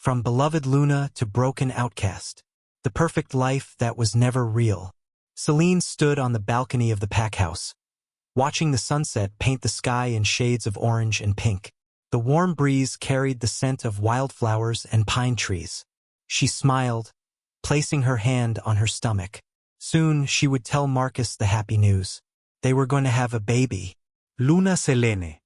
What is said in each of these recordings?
From beloved Luna to broken outcast. The perfect life that was never real. Celine stood on the balcony of the pack house, watching the sunset paint the sky in shades of orange and pink. The warm breeze carried the scent of wildflowers and pine trees. She smiled, placing her hand on her stomach. Soon she would tell Marcus the happy news. They were going to have a baby. Luna Selene.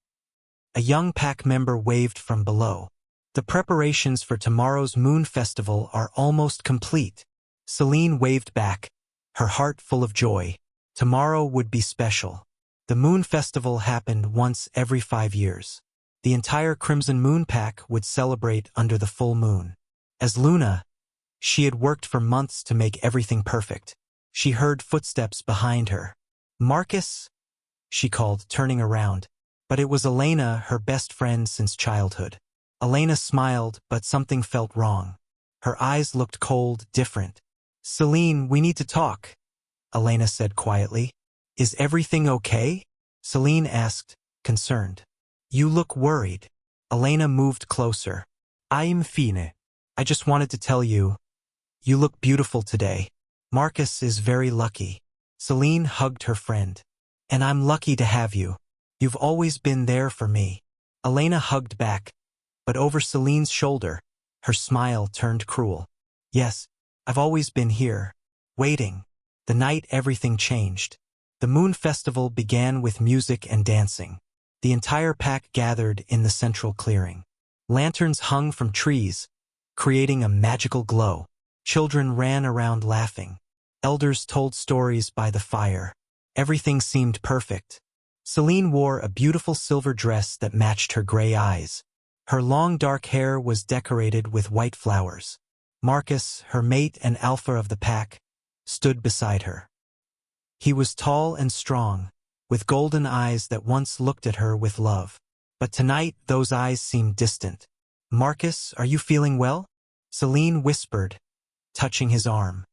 A young pack member waved from below. The preparations for tomorrow's moon festival are almost complete. Celine waved back, her heart full of joy. Tomorrow would be special. The moon festival happened once every 5 years. The entire Crimson Moon Pack would celebrate under the full moon. As Luna, she had worked for months to make everything perfect. She heard footsteps behind her. "Marcus?" she called, turning around. But it was Elena, her best friend since childhood. Elena smiled, but something felt wrong. Her eyes looked cold, different. "Celine, we need to talk," Elena said quietly. "Is everything okay?" Celine asked, concerned. "You look worried." Elena moved closer. "I'm fine. I just wanted to tell you, you look beautiful today. Marcus is very lucky." Celine hugged her friend. "And I'm lucky to have you. You've always been there for me." Elena hugged back, but over Celine's shoulder, her smile turned cruel. "Yes, I've always been here, waiting." The night everything changed. The moon festival began with music and dancing. The entire pack gathered in the central clearing. Lanterns hung from trees, creating a magical glow. Children ran around laughing. Elders told stories by the fire. Everything seemed perfect. Celine wore a beautiful silver dress that matched her gray eyes. Her long dark hair was decorated with white flowers. Marcus, her mate and alpha of the pack, stood beside her. He was tall and strong, with golden eyes that once looked at her with love. But tonight those eyes seemed distant. "Marcus, are you feeling well?" Celine whispered, touching his arm.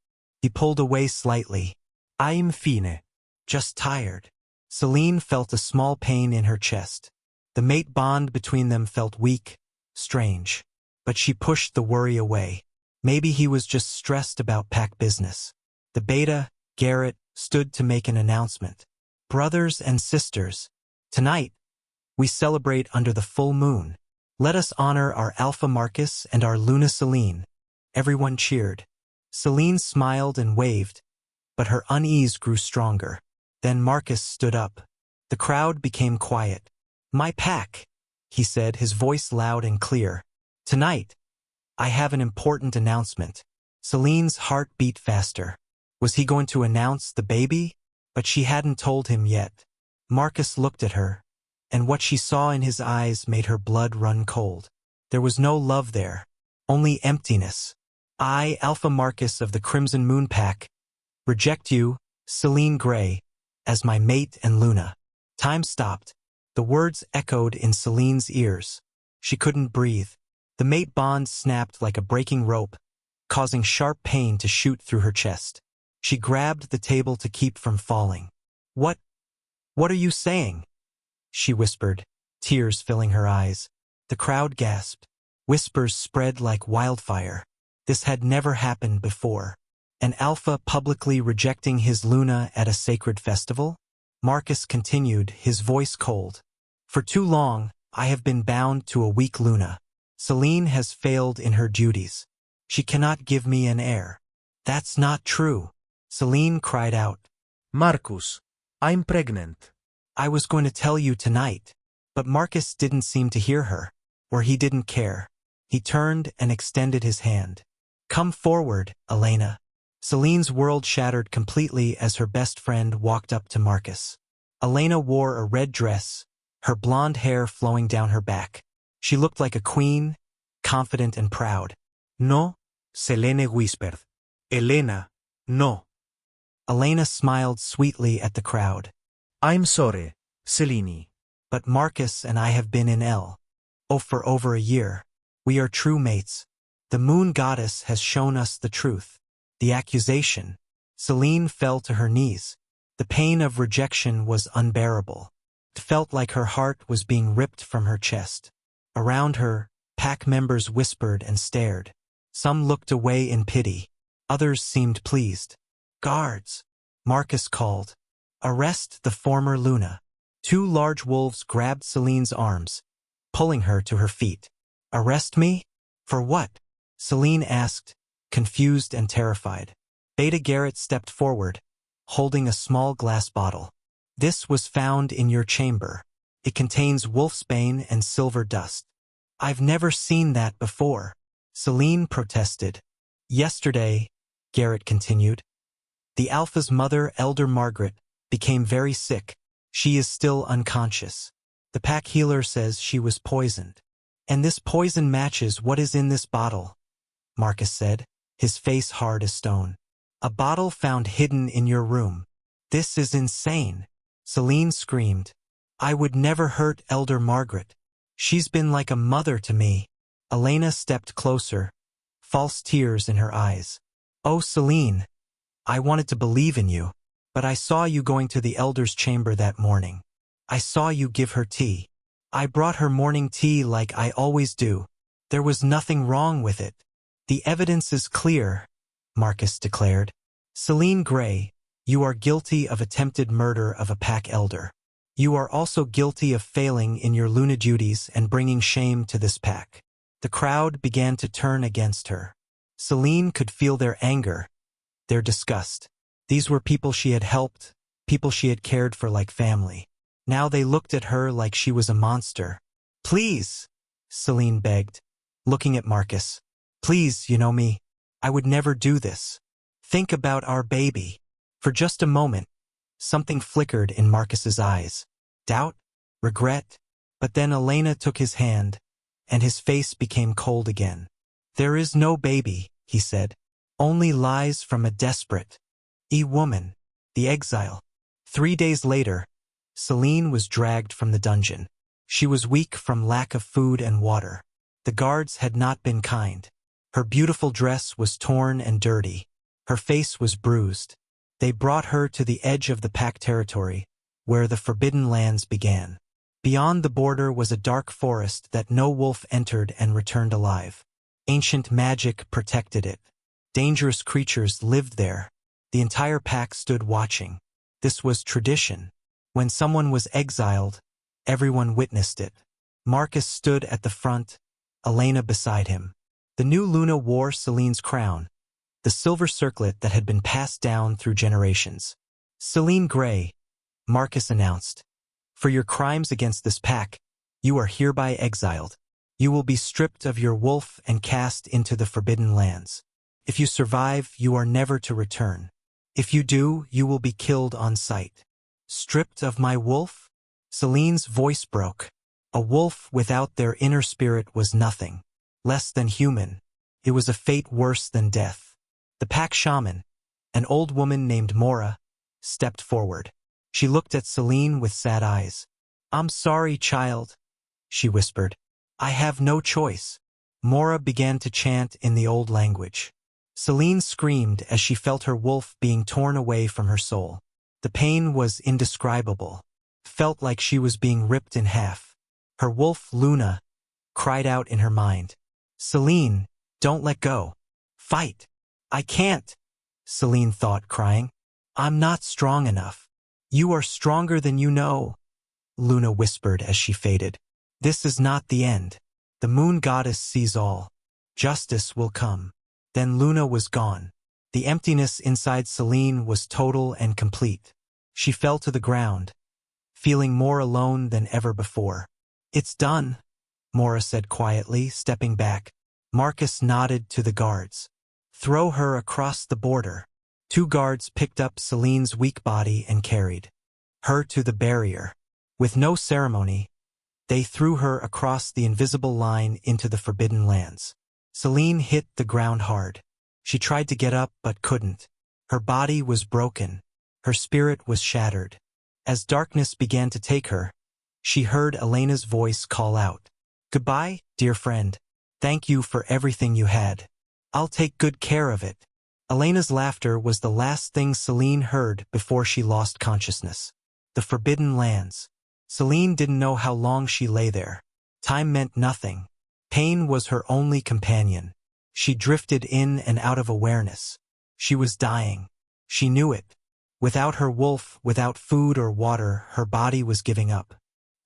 He pulled away slightly. "I'm fine. Just tired." Celine felt a small pain in her chest. The mate bond between them felt weak, strange. But she pushed the worry away. Maybe he was just stressed about pack business. The beta, Garrett, stood to make an announcement. "Brothers and sisters, tonight, we celebrate under the full moon. Let us honor our Alpha Marcus and our Luna Celine." Everyone cheered. Celine smiled and waved, but her unease grew stronger. Then Marcus stood up. The crowd became quiet. "My pack," he said, his voice loud and clear. "Tonight, I have an important announcement." Celine's heart beat faster. Was he going to announce the baby? But she hadn't told him yet. Marcus looked at her, and what she saw in his eyes made her blood run cold. There was no love there, only emptiness. "I, Alpha Marcus of the Crimson Moon Pack, reject you, Celine Gray, as my mate and Luna." Time stopped. The words echoed in Celine's ears. She couldn't breathe. The mate bond snapped like a breaking rope, causing sharp pain to shoot through her chest. She grabbed the table to keep from falling. What are you saying?" she whispered, tears filling her eyes. The crowd gasped. Whispers spread like wildfire. This had never happened before. An alpha publicly rejecting his Luna at a sacred festival? Marcus continued, his voice cold. "For too long, I have been bound to a weak Luna. Celine has failed in her duties. She cannot give me an heir." "That's not true," Celine cried out. "Marcus, I'm pregnant." "I was going to tell you tonight." But Marcus didn't seem to hear her, or he didn't care. He turned and extended his hand. "Come forward, Elena." Celine's world shattered completely as her best friend walked up to Marcus. Elena wore a red dress, her blonde hair flowing down her back. She looked like a queen, confident and proud. "No," Selene whispered. "Elena, no." Elena smiled sweetly at the crowd. "I'm sorry, Celine. "But Marcus and I have been in for over a year. We are true mates. The moon goddess has shown us the truth." The accusation. Celine fell to her knees. The pain of rejection was unbearable. It felt like her heart was being ripped from her chest. Around her, pack members whispered and stared. Some looked away in pity. Others seemed pleased. "Guards!" Marcus called. "Arrest the former Luna." Two large wolves grabbed Celine's arms, pulling her to her feet. "Arrest me? For what?" Celine asked, confused and terrified. Beta Garrett stepped forward, holding a small glass bottle. "This was found in your chamber. It contains wolfsbane and silver dust." "I've never seen that before," Celine protested. "Yesterday," Garrett continued, "the Alpha's mother, Elder Margaret, became very sick. She is still unconscious. The pack healer says she was poisoned. And this poison matches what is in this bottle," Marcus said, his face hard as stone. "A bottle found hidden in your room. This is insane." Celine screamed. "I would never hurt Elder Margaret. She's been like a mother to me." Elena stepped closer, false tears in her eyes. "Oh, Celine, I wanted to believe in you, but I saw you going to the Elder's chamber that morning. I saw you give her tea. I brought her morning tea like I always do. There was nothing wrong with it. The evidence is clear," Marcus declared. "Celine Gray, you are guilty of attempted murder of a pack elder. You are also guilty of failing in your Luna duties and bringing shame to this pack." The crowd began to turn against her. Celine could feel their anger, their disgust. These were people she had helped, people she had cared for like family. Now they looked at her like she was a monster. "Please," Celine begged, looking at Marcus. "Please, you know me. I would never do this. Think about our baby." For just a moment, something flickered in Marcus's eyes. Doubt? Regret? But then Elena took his hand, and his face became cold again. "There is no baby," he said. "Only lies from a desperate woman, the exile." 3 days later, Celine was dragged from the dungeon. She was weak from lack of food and water. The guards had not been kind. Her beautiful dress was torn and dirty. Her face was bruised. They brought her to the edge of the pack territory, where the forbidden lands began. Beyond the border was a dark forest that no wolf entered and returned alive. Ancient magic protected it. Dangerous creatures lived there. The entire pack stood watching. This was tradition. When someone was exiled, everyone witnessed it. Marcus stood at the front, Elena beside him. The new Luna wore Celine's crown, the silver circlet that had been passed down through generations. "Celine Gray," Marcus announced, "for your crimes against this pack, you are hereby exiled. You will be stripped of your wolf and cast into the forbidden lands. If you survive, you are never to return. If you do, you will be killed on sight." "Stripped of my wolf?" Celine's voice broke. A wolf without their inner spirit was nothing, less than human. It was a fate worse than death. The pack shaman, an old woman named Mora, stepped forward. She looked at Celine with sad eyes. "I'm sorry, child," she whispered. "I have no choice." Mora began to chant in the old language. Celine screamed as she felt her wolf being torn away from her soul. The pain was indescribable. Felt like she was being ripped in half. Her wolf, Luna, cried out in her mind. "Celine, don't let go. Fight." "I can't," Celine thought, crying. "I'm not strong enough." "You are stronger than you know," Luna whispered as she faded. "This is not the end. The moon goddess sees all. Justice will come." Then Luna was gone. The emptiness inside Celine was total and complete. She fell to the ground, feeling more alone than ever before. "It's done," Mora said quietly, stepping back. Marcus nodded to the guards. "Throw her across the border." 2 guards picked up Celine's weak body and carried her to the barrier. With no ceremony, they threw her across the invisible line into the forbidden lands. Celine hit the ground hard. She tried to get up but couldn't. Her body was broken. Her spirit was shattered. As darkness began to take her, she heard Elena's voice call out, "Goodbye, dear friend. Thank you for everything you had. I'll take good care of it." Elena's laughter was the last thing Celine heard before she lost consciousness. The forbidden lands. Celine didn't know how long she lay there. Time meant nothing. Pain was her only companion. She drifted in and out of awareness. She was dying. She knew it. Without her wolf, without food or water, her body was giving up.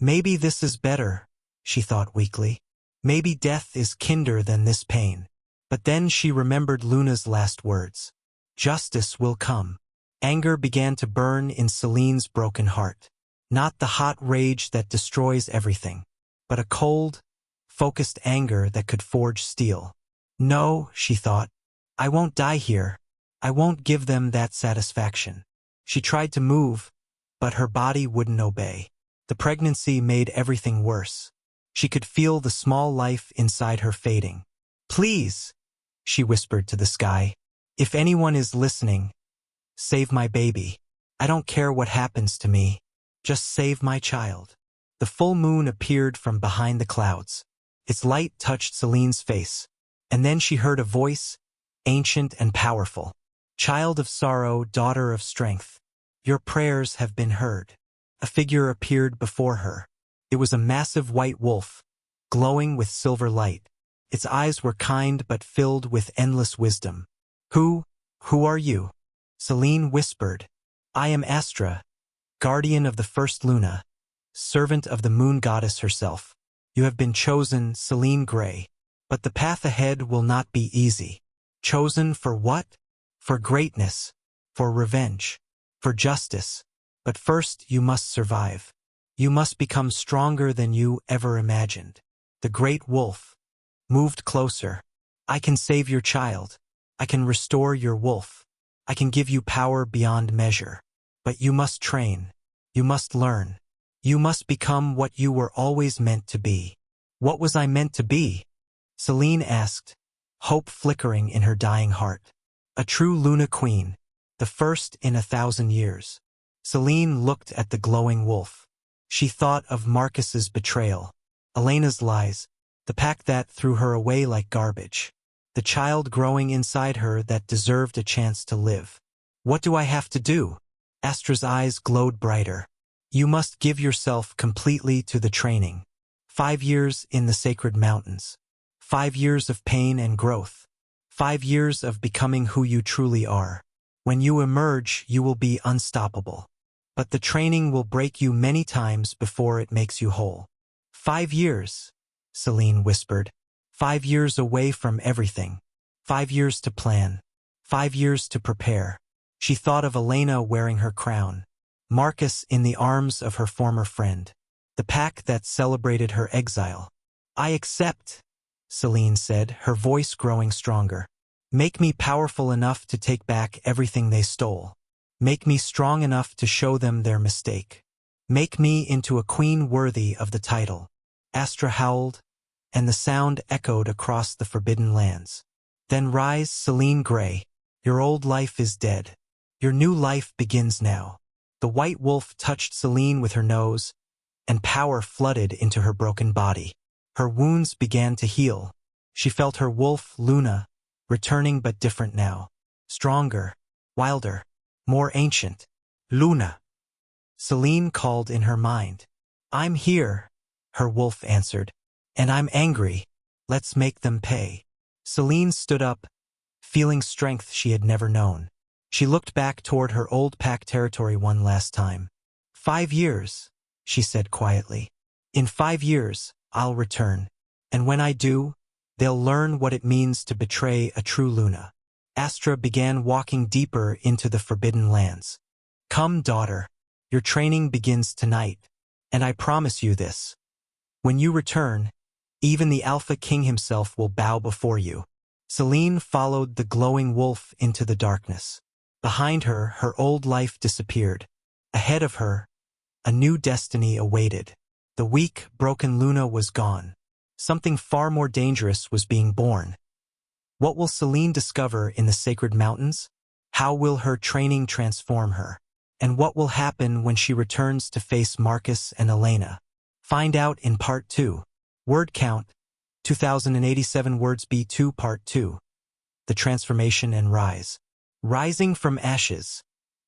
Maybe this is better, she thought weakly. Maybe death is kinder than this pain. But then she remembered Luna's last words. Justice will come. Anger began to burn in Celine's broken heart. Not the hot rage that destroys everything, but a cold, focused anger that could forge steel. No, she thought. I won't die here. I won't give them that satisfaction. She tried to move, but her body wouldn't obey. The pregnancy made everything worse. She could feel the small life inside her fading. Please, she whispered to the sky. If anyone is listening, save my baby. I don't care what happens to me. Just save my child. The full moon appeared from behind the clouds. Its light touched Celine's face, and then she heard a voice, ancient and powerful. Child of sorrow, daughter of strength, your prayers have been heard. A figure appeared before her. It was a massive white wolf, glowing with silver light. Its eyes were kind but filled with endless wisdom. Who are you? Celine whispered. I am Astra, guardian of the first Luna, servant of the moon goddess herself. You have been chosen, Celine Gray. But the path ahead will not be easy. Chosen for what? For greatness, for revenge, for justice. But first you must survive. You must become stronger than you ever imagined. The great wolf moved closer. I can save your child. I can restore your wolf. I can give you power beyond measure. But you must train. You must learn. You must become what you were always meant to be. What was I meant to be? Celine asked, hope flickering in her dying heart. A true Luna Queen, the first in 1,000 years. Celine looked at the glowing wolf. She thought of Marcus's betrayal, Elena's lies, the pack that threw her away like garbage, the child growing inside her that deserved a chance to live. What do I have to do? Astra's eyes glowed brighter. You must give yourself completely to the training. 5 years in the sacred mountains. 5 years of pain and growth. 5 years of becoming who you truly are. When you emerge, you will be unstoppable. But the training will break you many times before it makes you whole. 5 years, Celine whispered. 5 years away from everything. 5 years to plan. 5 years to prepare. She thought of Elena wearing her crown. Marcus in the arms of her former friend. The pack that celebrated her exile. I accept, Celine said, her voice growing stronger. Make me powerful enough to take back everything they stole. Make me strong enough to show them their mistake. Make me into a queen worthy of the title. Astra howled, and the sound echoed across the forbidden lands. Then rise, Celine Gray. Your old life is dead. Your new life begins now. The white wolf touched Celine with her nose, and power flooded into her broken body. Her wounds began to heal. She felt her wolf, Luna, returning but different now. Stronger, wilder, more ancient. Luna. Celine called in her mind. I'm here, her wolf answered. And I'm angry. Let's make them pay. Celine stood up, feeling strength she had never known. She looked back toward her old pack territory one last time. 5 years, she said quietly. In 5 years, I'll return. And when I do, they'll learn what it means to betray a true Luna. Astra began walking deeper into the forbidden lands. Come, daughter. Your training begins tonight. And I promise you this. When you return, even the Alpha King himself will bow before you. Celine followed the glowing wolf into the darkness. Behind her, her old life disappeared. Ahead of her, a new destiny awaited. The weak, broken Luna was gone. Something far more dangerous was being born. What will Celine discover in the sacred mountains? How will her training transform her? And what will happen when she returns to face Marcus and Elena? Find out in Part 2. Word count, 2087 words B2 Part 2. The Transformation and Rise. Rising from ashes.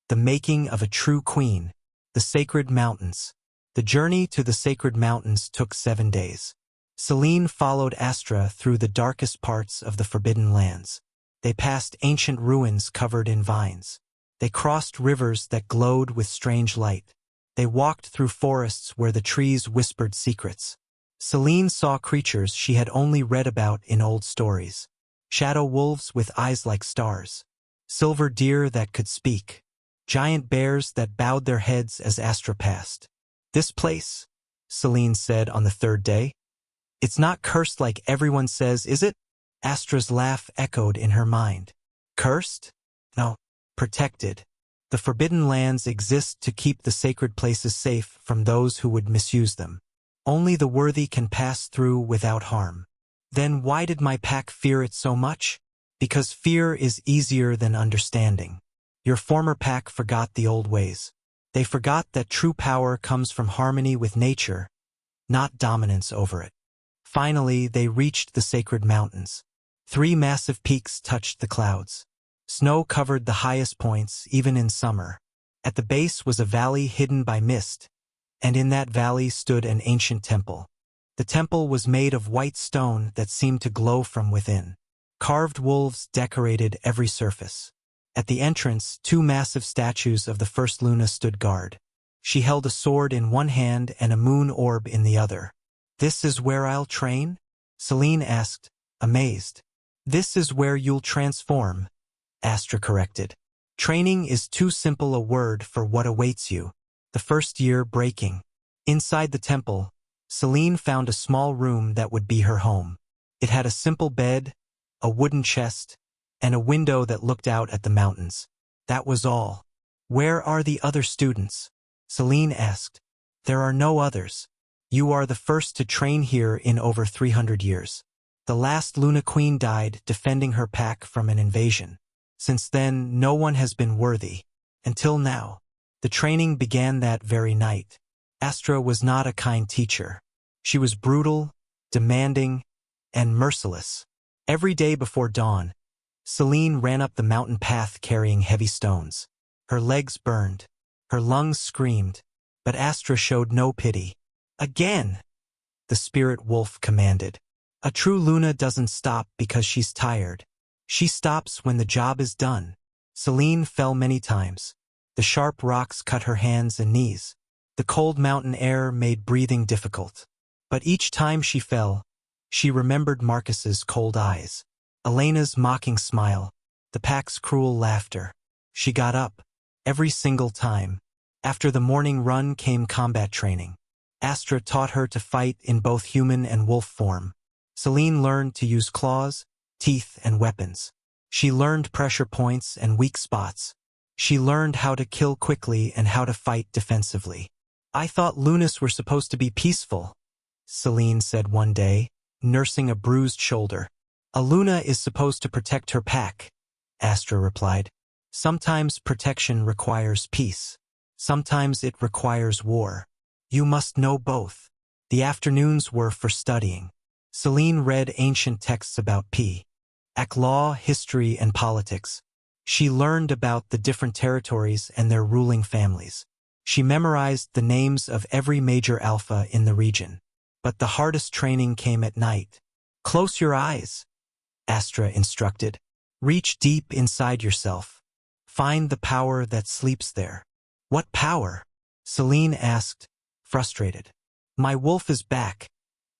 The making of a true queen. The sacred mountains. The journey to the sacred mountains took 7 days. Selene followed Astra through the darkest parts of the Forbidden Lands. They passed ancient ruins covered in vines. They crossed rivers that glowed with strange light. They walked through forests where the trees whispered secrets. Selene saw creatures she had only read about in old stories. Shadow wolves with eyes like stars. Silver deer that could speak. Giant bears that bowed their heads as Astra passed. "This place," Selene said on the third day. "It's not cursed like everyone says, is it?" Astra's laugh echoed in her mind. "Cursed? No, protected. The Forbidden Lands exist to keep the sacred places safe from those who would misuse them. Only the worthy can pass through without harm." Then why did my pack fear it so much? Because fear is easier than understanding. Your former pack forgot the old ways. They forgot that true power comes from harmony with nature, not dominance over it. Finally, they reached the sacred mountains. 3 massive peaks touched the clouds. Snow covered the highest points, even in summer. At the base was a valley hidden by mist, and in that valley stood an ancient temple. The temple was made of white stone that seemed to glow from within. Carved wolves decorated every surface. At the entrance, 2 massive statues of the first Luna stood guard. She held a sword in one hand and a moon orb in the other. "This is where I'll train?" Selene asked, amazed. "This is where you'll transform," Astra corrected. "Training is too simple a word for what awaits you." The first year breaking. Inside the temple, Selene found a small room that would be her home. It had a simple bed, a wooden chest, and a window that looked out at the mountains. That was all. "Where are the other students?" Selene asked. "There are no others. You are the first to train here in over 300 years. The last Luna Queen died defending her pack from an invasion. Since then, no one has been worthy. Until now. The training began that very night. Astra was not a kind teacher. She was brutal, demanding, and merciless. Every day before dawn, Selene ran up the mountain path carrying heavy stones. Her legs burned. Her lungs screamed. But Astra showed no pity. "Again!" the spirit wolf commanded. "A true Luna doesn't stop because she's tired. She stops when the job is done." Selene fell many times. The sharp rocks cut her hands and knees. The cold mountain air made breathing difficult. But each time she fell, she remembered Marcus's cold eyes, Elena's mocking smile, the pack's cruel laughter. She got up, every single time. After the morning run came combat training. Astra taught her to fight in both human and wolf form. Selene learned to use claws, teeth, and weapons. She learned pressure points and weak spots. She learned how to kill quickly and how to fight defensively. "I thought Lunas were supposed to be peaceful," Selene said one day, nursing a bruised shoulder. "A Luna is supposed to protect her pack," Astra replied. "Sometimes protection requires peace. Sometimes it requires war. You must know both." The afternoons were for studying. Selene read ancient texts about law, history, and politics. She learned about the different territories and their ruling families. She memorized the names of every major alpha in the region. But the hardest training came at night. "Close your eyes," Astra instructed. "Reach deep inside yourself. Find the power that sleeps there." "What power?" Selene asked, frustrated. "My wolf is back,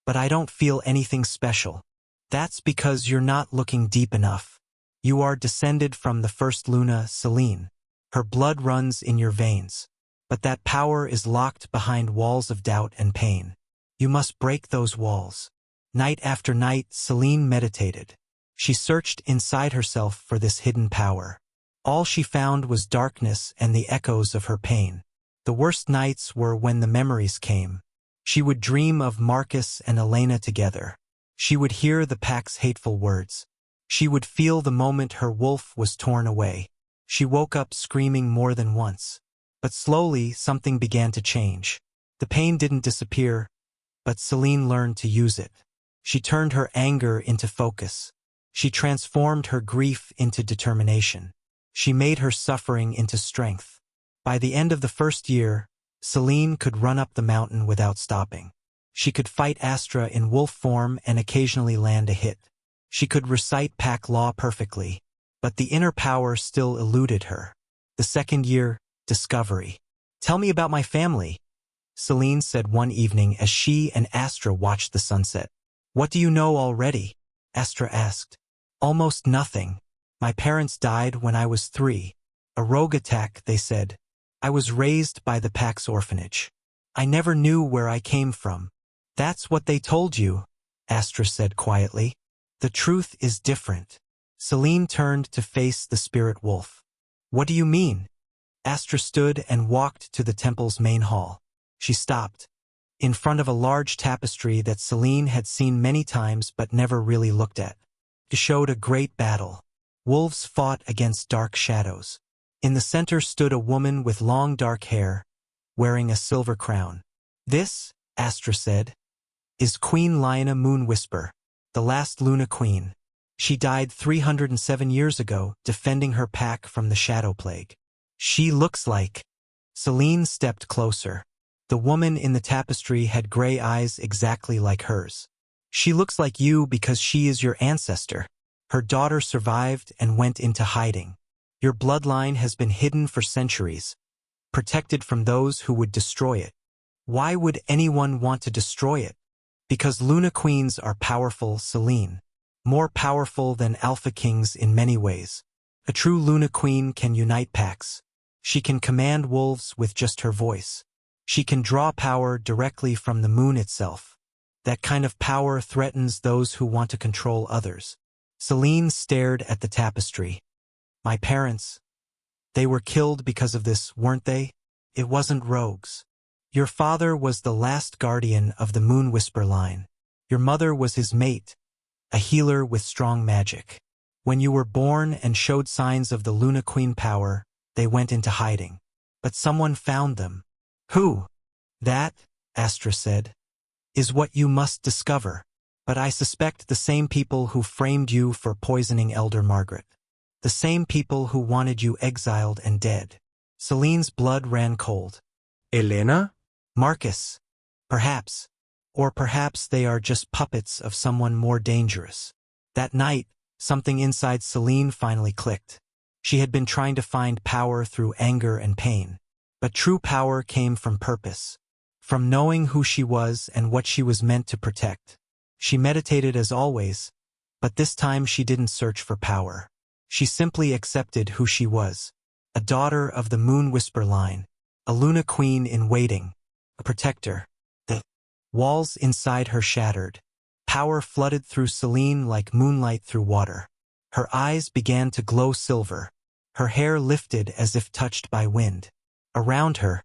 but I don't feel anything special." "That's because you're not looking deep enough. You are descended from the first Luna, Selene. Her blood runs in your veins. But that power is locked behind walls of doubt and pain. You must break those walls." Night after night, Selene meditated. She searched inside herself for this hidden power. All she found was darkness and the echoes of her pain. The worst nights were when the memories came. She would dream of Marcus and Elena together. She would hear the pack's hateful words. She would feel the moment her wolf was torn away. She woke up screaming more than once. But slowly, something began to change. The pain didn't disappear, but Selene learned to use it. She turned her anger into focus. She transformed her grief into determination. She made her suffering into strength. By the end of the first year, Selene could run up the mountain without stopping. She could fight Astra in wolf form and occasionally land a hit. She could recite pack law perfectly, but the inner power still eluded her. The second year, discovery. "Tell me about my family," Celine said one evening as she and Astra watched the sunset. "What do you know already?" Astra asked. "Almost nothing. My parents died when I was 3. A rogue attack, they said. I was raised by the pack's orphanage. I never knew where I came from." "That's what they told you," Astra said quietly. "The truth is different." Celine turned to face the spirit wolf. "What do you mean?" Astra stood and walked to the temple's main hall. She stopped, in front of a large tapestry that Celine had seen many times but never really looked at. It showed a great battle. Wolves fought against dark shadows. In the center stood a woman with long dark hair, wearing a silver crown. "This," Astra said, "is Queen Lina Moonwhisper, the last Luna Queen. She died 307 years ago, defending her pack from the Shadow Plague." "She looks like—" Celine stepped closer. The woman in the tapestry had gray eyes exactly like hers. "She looks like you because she is your ancestor. Her daughter survived and went into hiding. Your bloodline has been hidden for centuries, protected from those who would destroy it." "Why would anyone want to destroy it?" "Because Luna Queens are powerful, Celine. More powerful than Alpha Kings in many ways. A true Luna Queen can unite packs. She can command wolves with just her voice. She can draw power directly from the moon itself. That kind of power threatens those who want to control others." Celine stared at the tapestry. "My parents, they were killed because of this, weren't they? It wasn't rogues. Your father was the last guardian of the Moonwhisper line. Your mother was his mate, a healer with strong magic. When you were born and showed signs of the Luna Queen power, they went into hiding. But someone found them." "Who?" "That," Astra said, "is what you must discover. But I suspect the same people who framed you for poisoning Elder Margaret. The same people who wanted you exiled and dead." Celine's blood ran cold. Elena? "Marcus. Perhaps. Or perhaps they are just puppets of someone more dangerous." That night, something inside Celine finally clicked. She had been trying to find power through anger and pain. But true power came from purpose, from knowing who she was and what she was meant to protect. She meditated as always, but this time she didn't search for power. She simply accepted who she was. A daughter of the Moonwhisper line, a Luna Queen in waiting, a protector. The walls inside her shattered. Power flooded through Celine like moonlight through water. Her eyes began to glow silver. Her hair lifted as if touched by wind. Around her,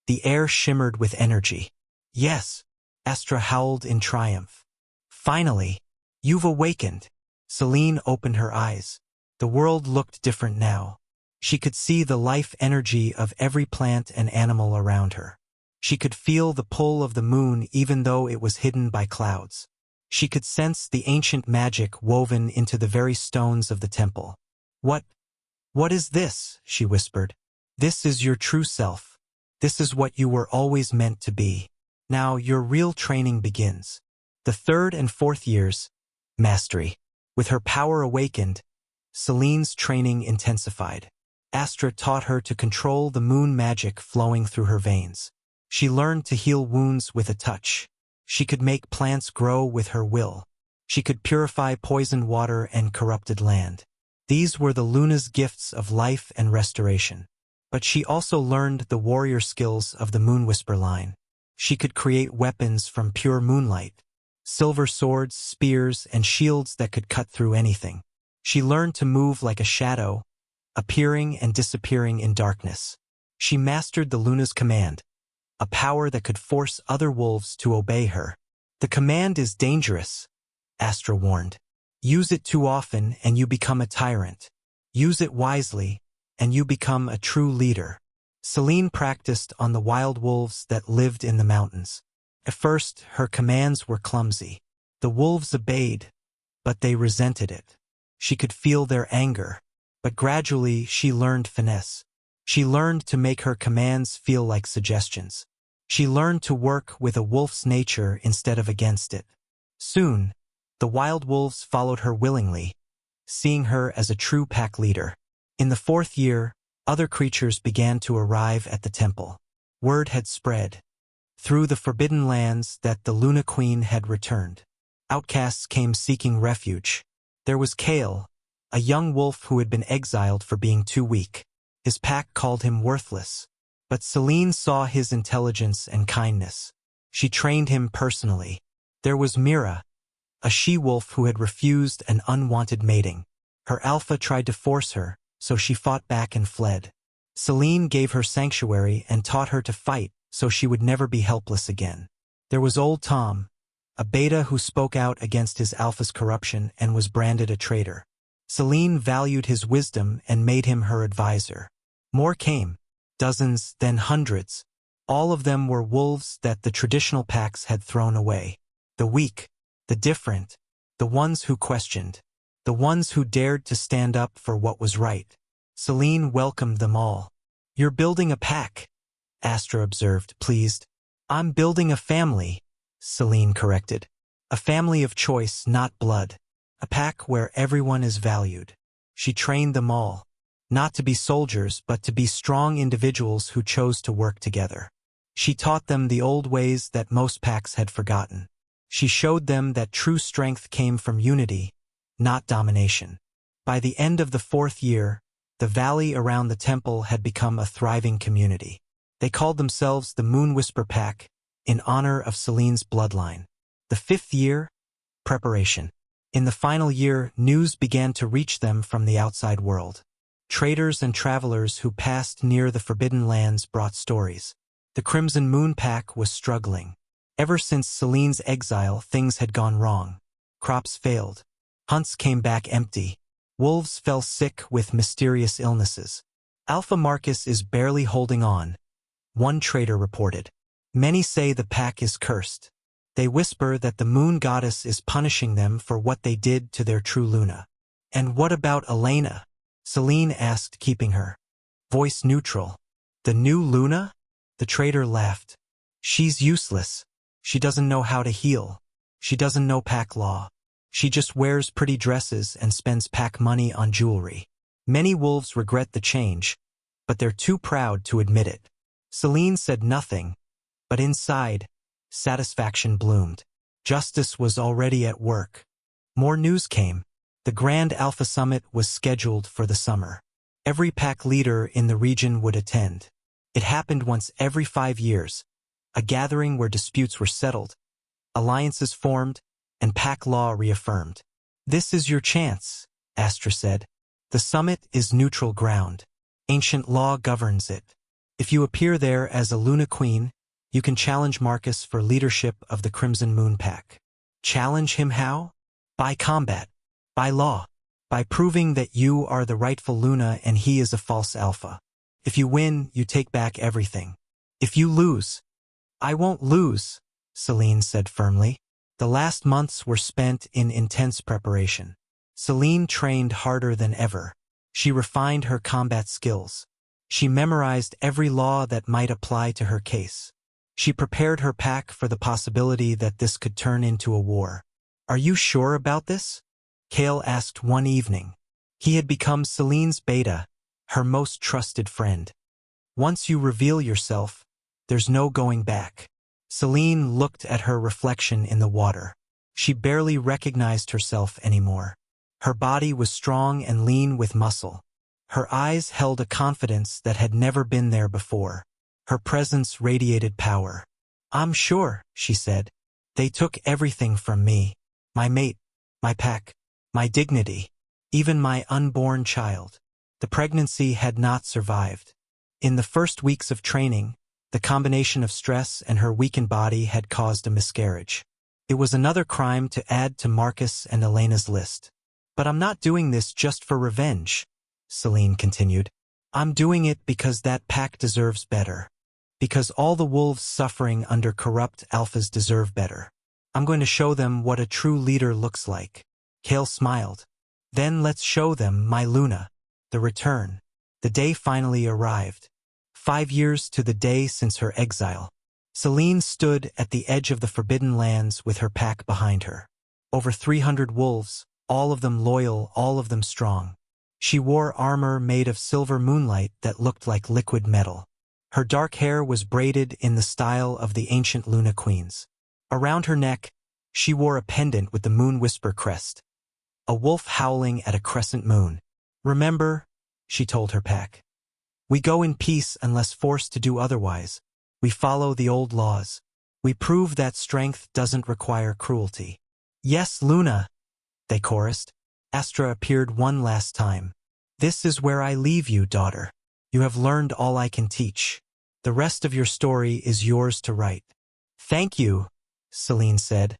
the air shimmered with energy. "Yes," Astra howled in triumph. "Finally, you've awakened." Celine opened her eyes. The world looked different now. She could see the life energy of every plant and animal around her. She could feel the pull of the moon even though it was hidden by clouds. She could sense the ancient magic woven into the very stones of the temple. What is this?" she whispered. "This is your true self. This is what you were always meant to be. Now your real training begins." The 3rd and 4th years, mastery. With her power awakened, Celine's training intensified. Astra taught her to control the moon magic flowing through her veins. She learned to heal wounds with a touch. She could make plants grow with her will. She could purify poisoned water and corrupted land. These were the Luna's gifts of life and restoration. But she also learned the warrior skills of the Moonwhisper line. She could create weapons from pure moonlight. Silver swords, spears, and shields that could cut through anything. She learned to move like a shadow, appearing and disappearing in darkness. She mastered the Luna's command, a power that could force other wolves to obey her. "The command is dangerous," Astra warned. "Use it too often and you become a tyrant. Use it wisely and you become a true leader." Celine practiced on the wild wolves that lived in the mountains. At first, her commands were clumsy. The wolves obeyed, but they resented it. She could feel their anger, but gradually she learned finesse. She learned to make her commands feel like suggestions. She learned to work with a wolf's nature instead of against it. Soon, the wild wolves followed her willingly, seeing her as a true pack leader. In the 4th year, other creatures began to arrive at the temple. Word had spread through the forbidden lands that the Luna Queen had returned. Outcasts came seeking refuge. There was Kale, a young wolf who had been exiled for being too weak. His pack called him worthless. But Celine saw his intelligence and kindness. She trained him personally. There was Mira, a she-wolf who had refused an unwanted mating. Her alpha tried to force her, so she fought back and fled. Celine gave her sanctuary and taught her to fight so she would never be helpless again. There was old Tom, a beta who spoke out against his alpha's corruption and was branded a traitor. Celine valued his wisdom and made him her advisor. More came. Dozens, then hundreds. All of them were wolves that the traditional packs had thrown away. The weak, the different, the ones who questioned, the ones who dared to stand up for what was right. Celine welcomed them all. "You're building a pack," Astra observed, pleased. "I'm building a family," Celine corrected. "A family of choice, not blood. A pack where everyone is valued." She trained them all. Not to be soldiers, but to be strong individuals who chose to work together. She taught them the old ways that most packs had forgotten. She showed them that true strength came from unity, not domination. By the end of the 4th year, the valley around the temple had become a thriving community. They called themselves the Moon Whisper Pack, in honor of Celine's bloodline. The 5th year, preparation. In the final year, news began to reach them from the outside world. Traders and travelers who passed near the Forbidden Lands brought stories. The Crimson Moon Pack was struggling. Ever since Celine's exile, things had gone wrong. Crops failed. Hunts came back empty. Wolves fell sick with mysterious illnesses. Alpha Marcus is barely holding on, one trader reported. Many say the pack is cursed. They whisper that the moon goddess is punishing them for what they did to their true Luna. "And what about Elena?" Celine asked, keeping her voice neutral. "The new Luna?" The trader laughed. "She's useless. She doesn't know how to heal. She doesn't know pack law. She just wears pretty dresses and spends pack money on jewelry." Many wolves regret the change, but they're too proud to admit it. Celine said nothing, but inside, satisfaction bloomed. Justice was already at work. More news came. The Grand Alpha Summit was scheduled for the summer. Every pack leader in the region would attend. It happened once every 5 years, a gathering where disputes were settled, alliances formed, and pack law reaffirmed. "This is your chance," Astra said. "The summit is neutral ground. Ancient law governs it. If you appear there as a Luna Queen, you can challenge Marcus for leadership of the Crimson Moon Pack." "Challenge him how?" "By combat. By law. By proving that you are the rightful Luna and he is a false alpha. If you win, you take back everything. If you lose—" "I won't lose," Celine said firmly. The last months were spent in intense preparation. Celine trained harder than ever. She refined her combat skills. She memorized every law that might apply to her case. She prepared her pack for the possibility that this could turn into a war. "Are you sure about this?" Kale asked one evening. He had become Celine's beta, her most trusted friend. "Once you reveal yourself, there's no going back." Celine looked at her reflection in the water. She barely recognized herself anymore. Her body was strong and lean with muscle. Her eyes held a confidence that had never been there before. Her presence radiated power. "I'm sure," she said. "They took everything from me. My mate, my pack, my dignity, even my unborn child." The pregnancy had not survived. In the first weeks of training, the combination of stress and her weakened body had caused a miscarriage. It was another crime to add to Marcus and Elena's list. "But I'm not doing this just for revenge," Celine continued. "I'm doing it because that pack deserves better. Because all the wolves suffering under corrupt alphas deserve better. I'm going to show them what a true leader looks like." Kale smiled. "Then let's show them my Luna." The return. The day finally arrived. 5 years to the day since her exile. Celine stood at the edge of the Forbidden Lands with her pack behind her. Over 300 wolves, all of them loyal, all of them strong. She wore armor made of silver moonlight that looked like liquid metal. Her dark hair was braided in the style of the ancient Luna Queens. Around her neck, she wore a pendant with the Moon Whisper crest, a wolf howling at a crescent moon. "Remember," she told her pack, "we go in peace unless forced to do otherwise. We follow the old laws. We prove that strength doesn't require cruelty." "Yes, Luna," they chorused. Astra appeared one last time. "This is where I leave you, daughter. You have learned all I can teach. The rest of your story is yours to write." "Thank you," Celine said,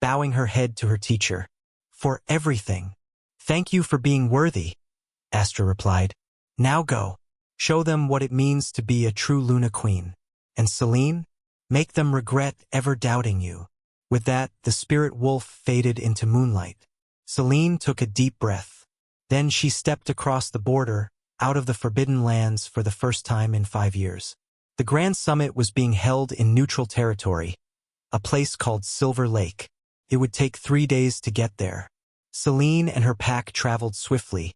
bowing her head to her teacher, "for everything." "Thank you for being worthy," Astra replied. "Now go. Show them what it means to be a true Luna Queen. And Celine, make them regret ever doubting you." With that, the spirit wolf faded into moonlight. Celine took a deep breath. Then she stepped across the border, out of the Forbidden Lands for the first time in 5 years. The Grand Summit was being held in neutral territory, a place called Silver Lake. It would take 3 days to get there. Celine and her pack traveled swiftly,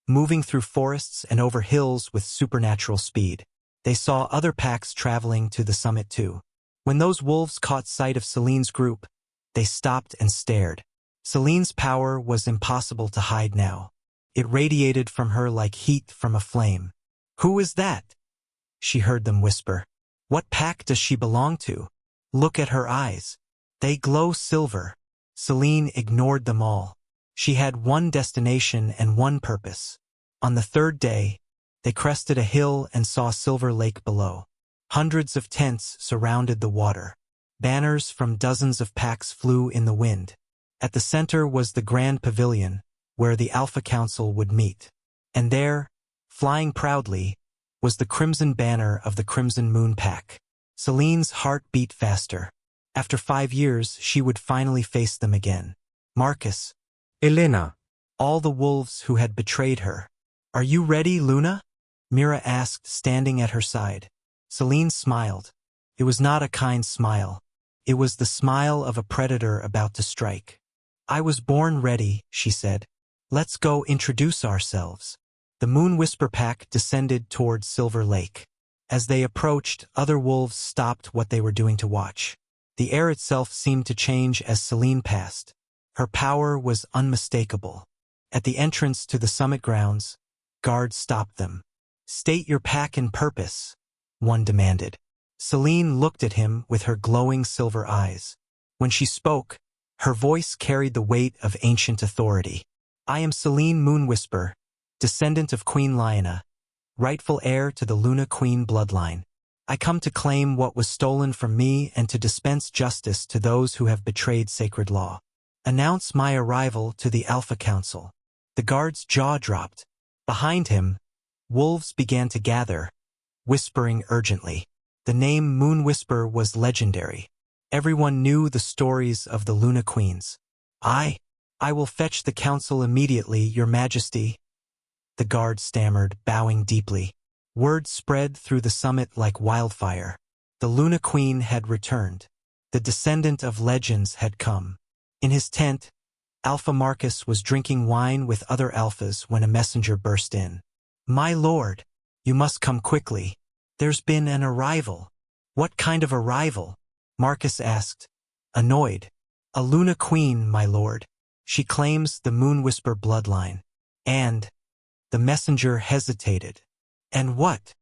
moving through forests and over hills with supernatural speed. They saw other packs traveling to the summit too. When those wolves caught sight of Celine's group, they stopped and stared. Celine's power was impossible to hide now. It radiated from her like heat from a flame. "Who is that?" she heard them whisper. "What pack does she belong to? Look at her eyes. They glow silver." Celine ignored them all. She had one destination and one purpose. On the third day, they crested a hill and saw Silver Lake below. Hundreds of tents surrounded the water. Banners from dozens of packs flew in the wind. At the center was the Grand Pavilion, where the Alpha Council would meet. And there, flying proudly, was the crimson banner of the Crimson Moon Pack. Celine's heart beat faster. After 5 years, she would finally face them again. Marcus, Elena. all the wolves who had betrayed her. "Are you ready, Luna?" Mira asked, standing at her side. Celine smiled. It was not a kind smile. It was the smile of a predator about to strike. "I was born ready," she said. "Let's go introduce ourselves." The Moon Whisper Pack descended toward Silver Lake. As they approached, other wolves stopped what they were doing to watch. The air itself seemed to change as Celine passed. Her power was unmistakable. At the entrance to the summit grounds, guards stopped them. "State your pack and purpose," one demanded. Celine looked at him with her glowing silver eyes. When she spoke, her voice carried the weight of ancient authority. "I am Celine Moonwhisper, descendant of Queen Liona, rightful heir to the Luna Queen bloodline. I come to claim what was stolen from me and to dispense justice to those who have betrayed sacred law. Announce my arrival to the Alpha Council." The guard's jaw dropped. Behind him, wolves began to gather, whispering urgently. The name Moonwhisper was legendary. Everyone knew the stories of the Luna Queens. I will fetch the council immediately, Your Majesty," the guard stammered, bowing deeply. Word spread through the summit like wildfire. The Luna Queen had returned. The descendant of legends had come. In his tent, Alpha Marcus was drinking wine with other alphas when a messenger burst in. "My lord, you must come quickly. There's been an arrival." "What kind of arrival?" Marcus asked, annoyed. "A Luna Queen, my lord. She claims the Moonwhisper bloodline." And the messenger hesitated. "And what?"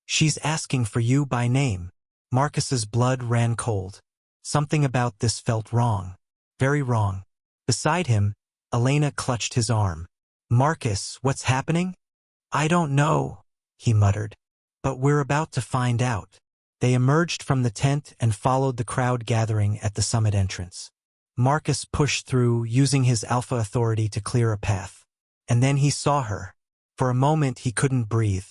"She's asking for you by name." Marcus's blood ran cold. Something about this felt wrong. Very wrong. Beside him, Elena clutched his arm. "Marcus, what's happening?" "I don't know," he muttered. "But we're about to find out." They emerged from the tent and followed the crowd gathering at the summit entrance. Marcus pushed through, using his alpha authority to clear a path. And then he saw her. For a moment he couldn't breathe.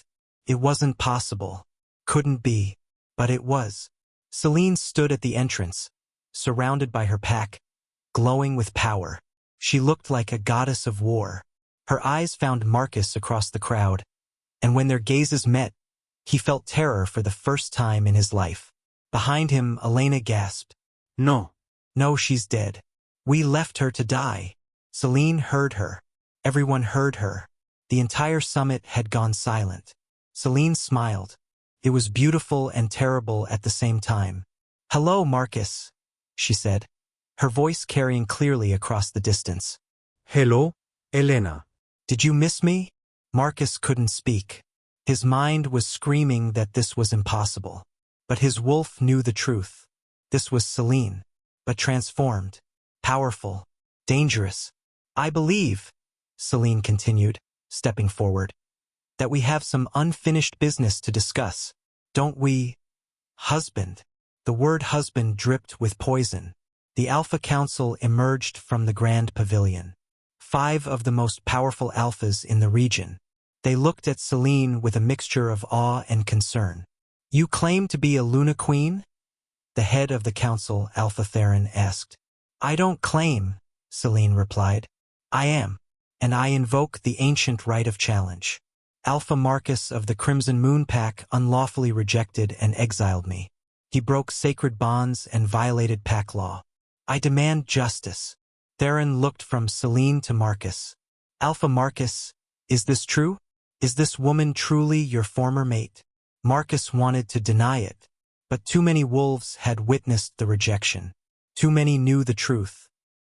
It wasn't possible. Couldn't be. But it was. Celine stood at the entrance, surrounded by her pack, glowing with power. She looked like a goddess of war. Her eyes found Marcus across the crowd, and when their gazes met, he felt terror for the first time in his life. Behind him, Elena gasped. No. No, she's dead. We left her to die. Celine heard her. Everyone heard her. The entire summit had gone silent. Celine smiled. It was beautiful and terrible at the same time. Hello, Marcus, she said, her voice carrying clearly across the distance. Hello, Elena. Did you miss me? Marcus couldn't speak. His mind was screaming that this was impossible. But his wolf knew the truth. This was Celine, but transformed, powerful, dangerous. I believe, Celine continued, stepping forward, that we have some unfinished business to discuss. Don't we? Husband. The word husband dripped with poison. The Alpha Council emerged from the Grand Pavilion. 5 of the most powerful alphas in the region. They looked at Celine with a mixture of awe and concern. You claim to be a Luna Queen? The head of the council, Alpha Theron, asked. I don't claim, Celine replied. I am, and I invoke the ancient right of challenge. Alpha Marcus of the Crimson Moon Pack unlawfully rejected and exiled me. He broke sacred bonds and violated pack law. I demand justice. Theron looked from Celine to Marcus. Alpha Marcus, is this true? Is this woman truly your former mate? Marcus wanted to deny it, but too many wolves had witnessed the rejection. Too many knew the truth.